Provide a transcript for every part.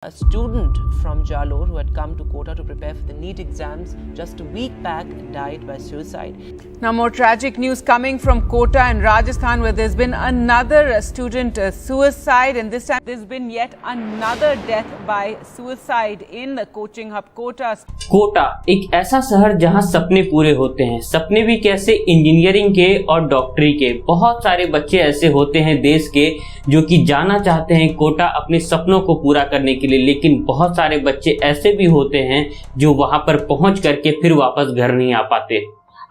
A student from Jalore who had come to Kota to prepare for the NEET exams just a week back died by suicide. Now more tragic news coming from Kota in Rajasthan, where there's been another student suicide, and this time there's been yet another death by suicide in the coaching hub Kota. Kota एक ऐसा शहर जहां सपने पूरे होते हैं। सपने भी कैसे? इंजीनियरिंग के और डॉक्टरी के। बहुत सारे बच्चे ऐसे होते हैं देश के जो कि जाना चाहते हैं कोटा अपने सपनों को पूरा करने के लिए, लेकिन बहुत सारे बच्चे ऐसे भी होते हैं जो वहां पर पहुंच करके फिर वापस घर नहीं आ पाते।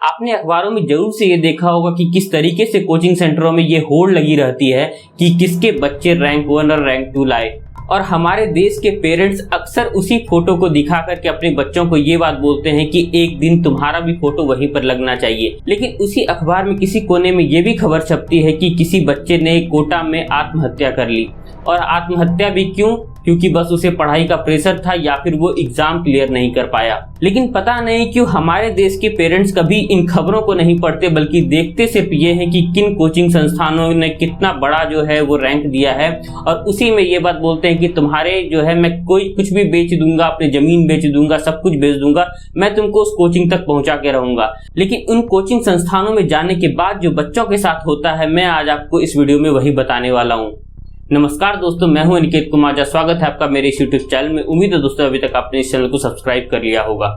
आपने अखबारों में जरूर से ये देखा होगा कि किस तरीके से कोचिंग सेंटरों में ये होड़ लगी रहती है कि किसके बच्चे रैंक 1 और रैंक 2 लाए, और हमारे देश के पेरेंट्स अक्सर उसी फोटो को दिखा करके अपने बच्चों को ये बात बोलते हैं कि एक दिन तुम्हारा भी फोटो वहीं पर लगना चाहिए। लेकिन उसी अखबार में किसी कोने में ये भी खबर छपती है कि किसी बच्चे ने कोटा में आत्महत्या कर ली। और आत्महत्या भी क्यों? क्योंकि बस उसे पढ़ाई का प्रेशर था या फिर वो एग्जाम क्लियर नहीं कर पाया। लेकिन पता नहीं क्यों हमारे देश के पेरेंट्स कभी इन खबरों को नहीं पढ़ते, बल्कि देखते सिर्फ ये हैं कि किन कोचिंग संस्थानों ने कितना बड़ा जो है वो रैंक दिया है, और उसी में ये बात बोलते हैं कि तुम्हारे जो है मैं कुछ भी बेच दूंगा, अपनी जमीन बेच दूंगा, सब कुछ बेच दूंगा, मैं तुमको उस कोचिंग तक पहुंचा के रहूंगा। लेकिन उन कोचिंग संस्थानों में जाने के बाद जो बच्चों के साथ होता है, मैं आज आपको इस वीडियो में वही बताने वाला हूँ। नमस्कार दोस्तों, मैं हूं अनिकेत कुमार। स्वागत है आपका मेरे इस यूट्यूब चैनल में। उम्मीद है दोस्तों अभी तक आपने इस चैनल को सब्सक्राइब कर लिया होगा।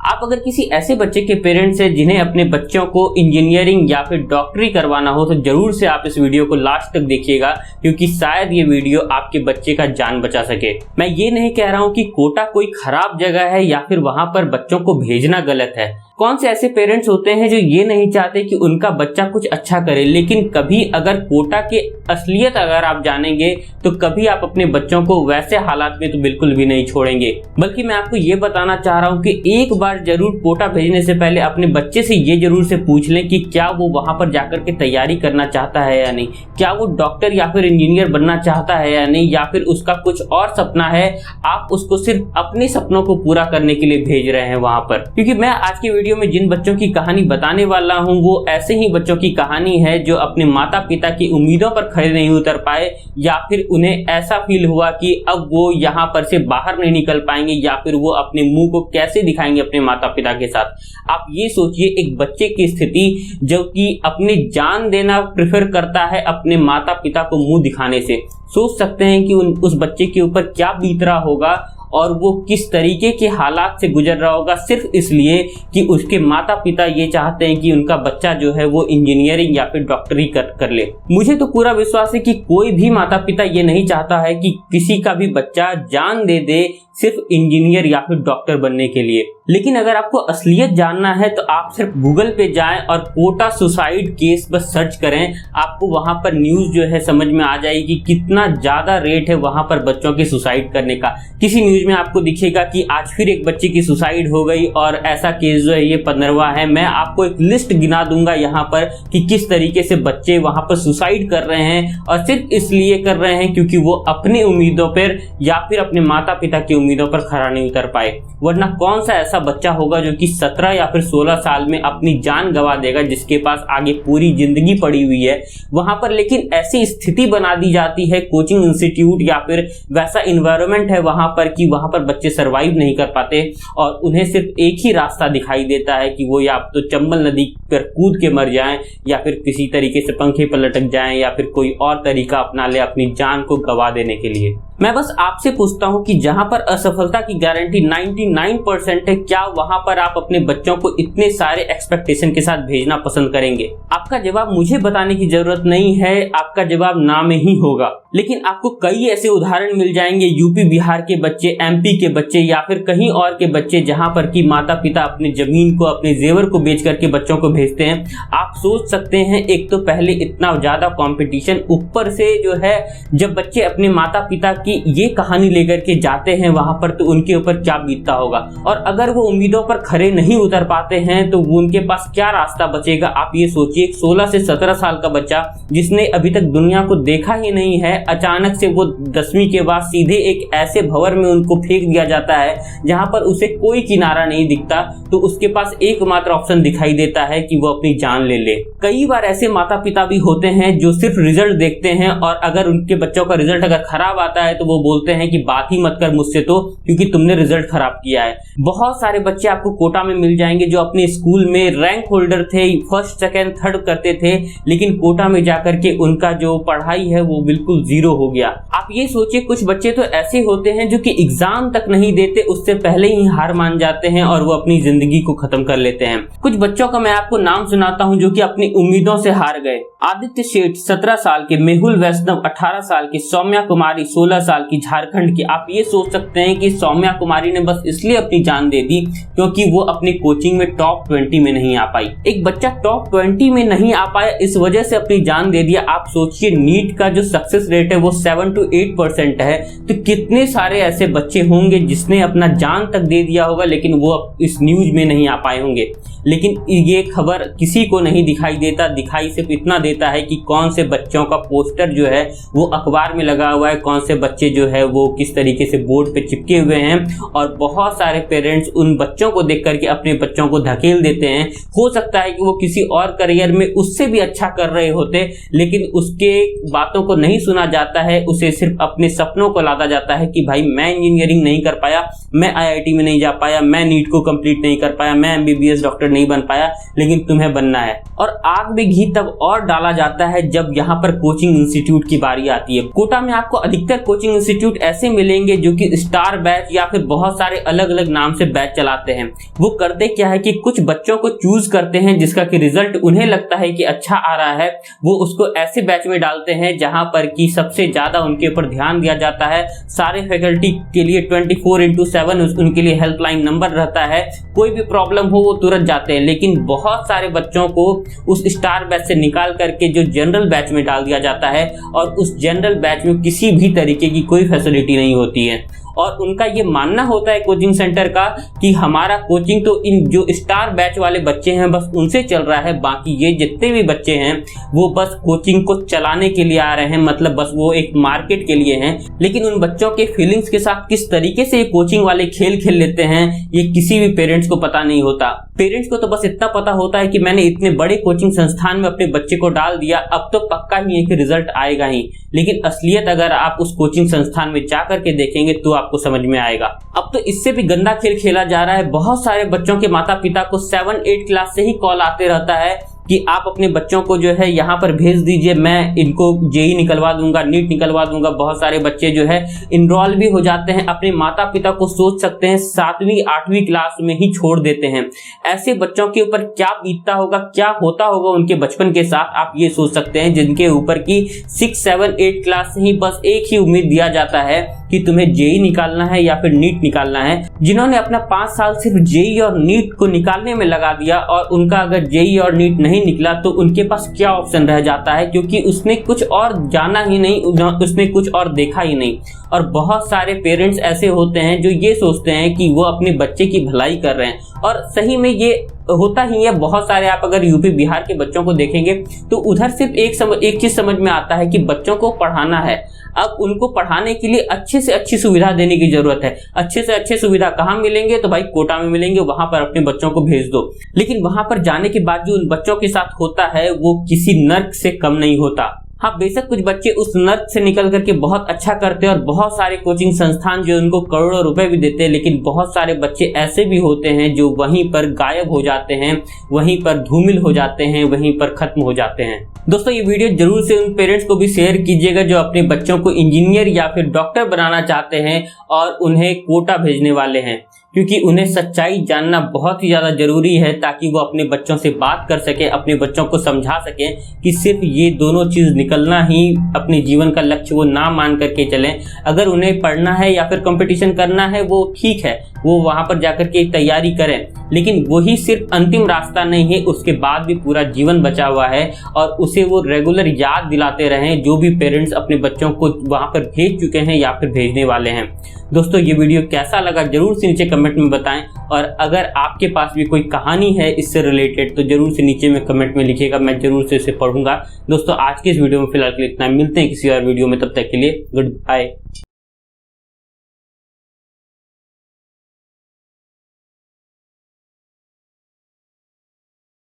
आप अगर किसी ऐसे बच्चे के पेरेंट्स हैं जिन्हें अपने बच्चों को इंजीनियरिंग या फिर डॉक्टरी करवाना हो, तो जरूर से आप इस वीडियो को लास्ट तक देखिएगा, क्योंकि शायद ये वीडियो आपके बच्चे का जान बचा सके। मैं ये नहीं कह रहा हूँ कि कोटा कोई खराब जगह है या फिर वहां पर बच्चों को भेजना गलत है। कौन से ऐसे पेरेंट्स होते हैं जो ये नहीं चाहते कि उनका बच्चा कुछ अच्छा करे, लेकिन कभी अगर कोटा के असलियत अगर आप जानेंगे तो कभी आप अपने बच्चों को वैसे हालात में तो बिल्कुल भी नहीं छोड़ेंगे। बल्कि मैं आपको ये बताना चाह रहा हूँ कि एक बार जरूर कोटा भेजने से पहले अपने बच्चे से ये जरूर से पूछ लें कि क्या वो वहां पर जाकर के तैयारी करना चाहता है या नहीं, क्या वो डॉक्टर या फिर इंजीनियर बनना चाहता है या नहीं, या फिर उसका कुछ और सपना है, आप उसको सिर्फ अपने सपनों को पूरा करने के लिए भेज रहे हैं वहां पर। क्योंकि मैं आज की वीडियो में जिन बच्चों की कहानी बताने वाला हूं वो ऐसे ही बच्चों की कहानी है जो अपने माता पिता की उम्मीदों पर खड़े नहीं उतर पाए, या फिर उन्हें ऐसा फील हुआ कि अब वो यहाँ पर से बाहर नहीं निकल पाएंगे, या फिर वो अपने मुंह को कैसे दिखाएंगे अपने माता पिता के साथ। आप ये सोचिए, एक बच्चे की स्थिति जो कि अपनी जान देना प्रेफर करता है अपने माता पिता को मुंह दिखाने से। सोच सकते हैं कि उस बच्चे के ऊपर क्या बीत रहा होगा और वो किस तरीके के हालात से गुजर रहा होगा, सिर्फ इसलिए कि उसके माता पिता ये चाहते हैं कि उनका बच्चा जो है वो इंजीनियरिंग या फिर डॉक्टरी कर ले। मुझे तो पूरा विश्वास है कि कोई भी माता पिता ये नहीं चाहता है कि किसी का भी बच्चा जान दे सिर्फ इंजीनियर या फिर डॉक्टर बनने के लिए। लेकिन अगर आपको असलियत जानना है तो आप सिर्फ गूगल पे जाएं और कोटा सुसाइड केस बस सर्च करें, आपको वहां पर न्यूज जो है समझ में आ जाएगी कि कितना ज्यादा रेट है वहां पर बच्चों के सुसाइड करने का। किसी न्यूज में आपको दिखेगा कि आज फिर एक बच्चे की सुसाइड हो गई, और ऐसा केस जो है ये 15वां है। मैं आपको एक लिस्ट गिना दूंगा यहाँ पर कि किस तरीके से बच्चे वहां पर सुसाइड कर रहे हैं, और सिर्फ इसलिए कर रहे हैं क्योंकि वो अपनी उम्मीदों पर या फिर अपने माता पिता की उम्मीदों पर खरा नहीं उतर पाए। वरना कौन सा ऐसा बच्चा होगा जो कि 17 या फिर 16 साल में अपनी जान गंवा देगा, जिसके पास आगे पूरी जिंदगी पड़ी हुई है वहां पर। लेकिन ऐसी स्थिति बना दी जाती है कोचिंग इंस्टीट्यूट या फिर वैसा इन्वायरमेंट है वहां पर कि वहां पर बच्चे सरवाइव नहीं कर पाते, और उन्हें सिर्फ एक ही रास्ता दिखाई देता है कि वो या तो चंबल नदी पर कूद के मर जाएं, या फिर किसी तरीके से पंखे पर लटक जाएं, या फिर कोई और तरीका अपना ले अपनी जान को गंवा देने के लिए। मैं बस आपसे पूछता हूं कि जहां पर असफलता की गारंटी 99% है, क्या वहां पर आप अपने बच्चों को इतने सारे एक्सपेक्टेशन के साथ भेजना पसंद करेंगे? आपका जवाब मुझे बताने की जरूरत नहीं है, आपका जवाब ना में ही होगा। लेकिन आपको कई ऐसे उदाहरण मिल जाएंगे, यूपी बिहार के बच्चे, एमपी के बच्चे, या फिर कहीं और के बच्चे, जहां पर कि माता पिता अपनी जमीन को, अपने जेवर को बेच करके बच्चों को भेजते हैं। आप सोच सकते हैं, एक तो पहले इतना ज्यादा कंपटीशन, ऊपर से जो है जब बच्चे अपने माता पिता की ये कहानी लेकर के जाते हैं वहां पर, तो उनके ऊपर क्या बीतता होगा। और अगर वो उम्मीदों पर खरे नहीं उतर पाते हैं तो वो उनके पास क्या रास्ता बचेगा। आप ये सोचिए, 16 से 17 साल का बच्चा जिसने अभी तक दुनिया को देखा ही नहीं है, अचानक से वो 10वीं के बाद सीधे एक ऐसे भंवर में उनको फेंक दिया जाता है जहां पर उसे कोई किनारा नहीं दिखता, तो उसके पास एकमात्र ऑप्शन दिखाई देता है कि वो अपनी जान ले। कई बार ऐसे माता पिता भी होते हैं जो सिर्फ रिजल्ट देखते हैं, और अगर उनके बच्चों का रिजल्ट अगर खराब आता है तो वो बोलते हैं कि बात ही मत कर मुझसे तो, क्योंकि तुमने रिजल्ट खराब किया है। बहुत सारे बच्चे आपको कोटा में मिल जाएंगे जो अपने स्कूल में रैंक होल्डर थे, फर्स्ट सेकंड थर्ड करते थे, लेकिन कोटा में जाकर के उनका जो पढ़ाई है वो बिल्कुल जीरो हो गया। आप ये सोचिए, कुछ बच्चे तो ऐसे होते हैं जो कि एग्जाम तक नहीं देते, उससे पहले ही हार मान जाते हैं और वो अपनी जिंदगी को खत्म कर लेते हैं। कुछ बच्चों का मैं आपको नाम सुनाता हूं जो कि अपनी उम्मीदों से हार गए। आदित्य सेठ 17 साल के, मेहुल वैष्णव 18 साल की, सौम्या कुमारी 16 साल की झारखंड की। आप ये सोच सकते हैं कि सौम्या कुमारी ने बस इसलिए अपनी जान दे दी क्योंकि वो अपनी कोचिंग में टॉप 20 में नहीं आ पाई। एक बच्चा टॉप 20 में नहीं आ पाया, इस वजह से अपनी जान दे दिया। आप सोचिए, नीट का जो सक्सेस रेट है वो 7 to 8% है, तो कितने सारे ऐसे बच्चे होंगे जिसने अपना जान तक दे दिया होगा, लेकिन वो इस न्यूज में नहीं आ पाए होंगे। लेकिन ये खबर किसी को नहीं दिखाई देता, दिखाई सिर्फ इतना देता है कि कौन से बच्चों का पोस्टर जो है वो अखबार में लगा हुआ है, कौन से बच्चे जो है वो किस तरीके से बोर्ड पे चिपके हुए हैं। और बहुत सारे पेरेंट्स उन बच्चों को देख करके अपने बच्चों को धकेल देते हैं। हो सकता है कि वो किसी और करियर में उससे भी अच्छा कर रहे होते, लेकिन उसके बातों को नहीं सुना जाता है, उसे सिर्फ अपने सपनों को लादा जाता है कि भाई मैं इंजीनियरिंग नहीं कर पाया, मैं IIT में नहीं जा पाया, मैं नीट को कंप्लीट नहीं कर पाया, मैं MBBS डॉक्टर नहीं बन पाया, लेकिन तुम्हें बनना है। और आग में घी तब और डाला जाता है जब यहाँ पर कोचिंग इंस्टीट्यूट की बारी आती है। कोटा में आपको अधिकतर कोचिंग इंस्टीट्यूट ऐसे मिलेंगे जो कि स्टार बैच या फिर बहुत सारे अलग अलग नाम से बैच चलाते हैं। वो करते क्या है कि कुछ बच्चों को चूज करते हैं जिसका कि रिजल्ट उन्हें लगता है कि अच्छा आ रहा है, वो उसको ऐसे बैच में डालते हैं जहां पर कि सबसे ज्यादा उनके ऊपर ध्यान दिया जाता है। सारे फैकल्टी के लिए 24/7 उनके लिए हेल्पलाइन नंबर रहता है, कोई भी प्रॉब्लम हो वो तुरंत जाते हैं। लेकिन बहुत सारे बच्चों को उस स्टार बैच से निकाल करके जो जनरल बैच में डाल दिया जाता है, और उस जनरल बैच में किसी भी तरीके की कोई फैसिलिटी नहीं होती है। और उनका ये मानना होता है कोचिंग सेंटर का कि हमारा कोचिंग तो इन जो स्टार बैच वाले बच्चे हैं बस उनसे चल रहा है, बाकी ये जितने भी बच्चे हैं वो बस कोचिंग को चलाने के लिए आ रहे हैं, मतलब बस वो एक मार्केट के लिए हैं। लेकिन उन बच्चों के फीलिंग्स के साथ किस तरीके से ये कोचिंग वाले खेल खेल लेते हैं ये किसी भी पेरेंट्स को पता नहीं होता। पेरेंट्स को तो बस इतना पता होता है कि मैंने इतने बड़े कोचिंग संस्थान में अपने बच्चे को डाल दिया, अब तो पक्का ही है कि रिजल्ट आएगा ही। लेकिन असलियत अगर आप उस कोचिंग संस्थान में जा करके देखेंगे तो आपको समझ में आएगा। अब तो इससे भी गंदा खेल खेला जा रहा है। बहुत सारे बच्चों के माता पिता को 7-8 क्लास से ही कॉल आते रहता है कि आप अपने बच्चों को जो है यहाँ पर भेज दीजिए, मैं इनको जेई निकलवा दूंगा, नीट निकलवा दूंगा। बहुत सारे बच्चे जो है इनरोल भी हो जाते हैं, अपने माता पिता को सोच सकते हैं 7वीं 8वीं क्लास में ही छोड़ देते हैं। ऐसे बच्चों के ऊपर क्या बीतता होगा, क्या होता होगा उनके बचपन के साथ, आप ये सोच सकते हैं। जिनके ऊपर की 6, 7, 8 क्लास से ही बस एक ही उम्मीद दिया जाता है कि तुम्हें जेई निकालना है या फिर नीट निकालना है। जिन्होंने अपना 5 साल सिर्फ जेई और नीट को निकालने में लगा दिया, और उनका अगर जेई और नीट नहीं निकला तो उनके पास क्या ऑप्शन रह जाता है, क्योंकि उसने कुछ और जाना ही नहीं, उसने कुछ और देखा ही नहीं। और बहुत सारे पेरेंट्स ऐसे होते हैं जो ये सोचते हैं कि वो अपने बच्चे की भलाई कर रहे हैं, और सही में ये होता ही है। बहुत सारे आप अगर यूपी बिहार के बच्चों को देखेंगे तो उधर सिर्फ एक चीज समझ में आता है कि बच्चों को पढ़ाना है। अब उनको पढ़ाने के लिए अच्छे से अच्छी सुविधा देने की जरूरत है। अच्छे से अच्छे सुविधा कहाँ मिलेंगे, तो भाई कोटा में मिलेंगे, वहां पर अपने बच्चों को भेज दो। लेकिन वहां पर जाने के बाद जो उन बच्चों के साथ होता है वो किसी नर्क से कम नहीं होता। हाँ, बेशक कुछ बच्चे उस नर्क से निकल करके बहुत अच्छा करते हैं और बहुत सारे कोचिंग संस्थान जो उनको करोड़ों रुपए भी देते हैं, लेकिन बहुत सारे बच्चे ऐसे भी होते हैं जो वहीं पर गायब हो जाते हैं, वहीं पर धूमिल हो जाते हैं, वहीं पर खत्म हो जाते हैं। दोस्तों, ये वीडियो जरूर से उन पेरेंट्स को भी शेयर कीजिएगा जो अपने बच्चों को इंजीनियर या फिर डॉक्टर बनाना चाहते हैं और उन्हें कोटा भेजने वाले हैं, क्योंकि उन्हें सच्चाई जानना बहुत ही ज़्यादा जरूरी है ताकि वो अपने बच्चों से बात कर सके, अपने बच्चों को समझा सके कि सिर्फ ये दोनों चीज़ निकलना ही अपने जीवन का लक्ष्य वो ना मान करके चलें। अगर उन्हें पढ़ना है या फिर कंपटीशन करना है वो ठीक है, वो वहाँ पर जाकर के तैयारी करें, लेकिन वही सिर्फ अंतिम रास्ता नहीं है, उसके बाद भी पूरा जीवन बचा हुआ है और उसे वो रेगुलर याद दिलाते रहें जो भी पेरेंट्स अपने बच्चों को वहाँ पर भेज चुके हैं या फिर भेजने वाले हैं। दोस्तों, ये वीडियो कैसा लगा जरूर से नीचे कमेंट में बताएं, और अगर आपके पास भी कोई कहानी है इससे रिलेटेड तो जरूर से नीचे में कमेंट में लिखिएगा, मैं जरूर से इसे पढ़ूंगा। दोस्तों, आज के इस वीडियो में फिलहाल के लिए इतना, मिलते हैं किसी और वीडियो में, तब तक के लिए गुड बाय।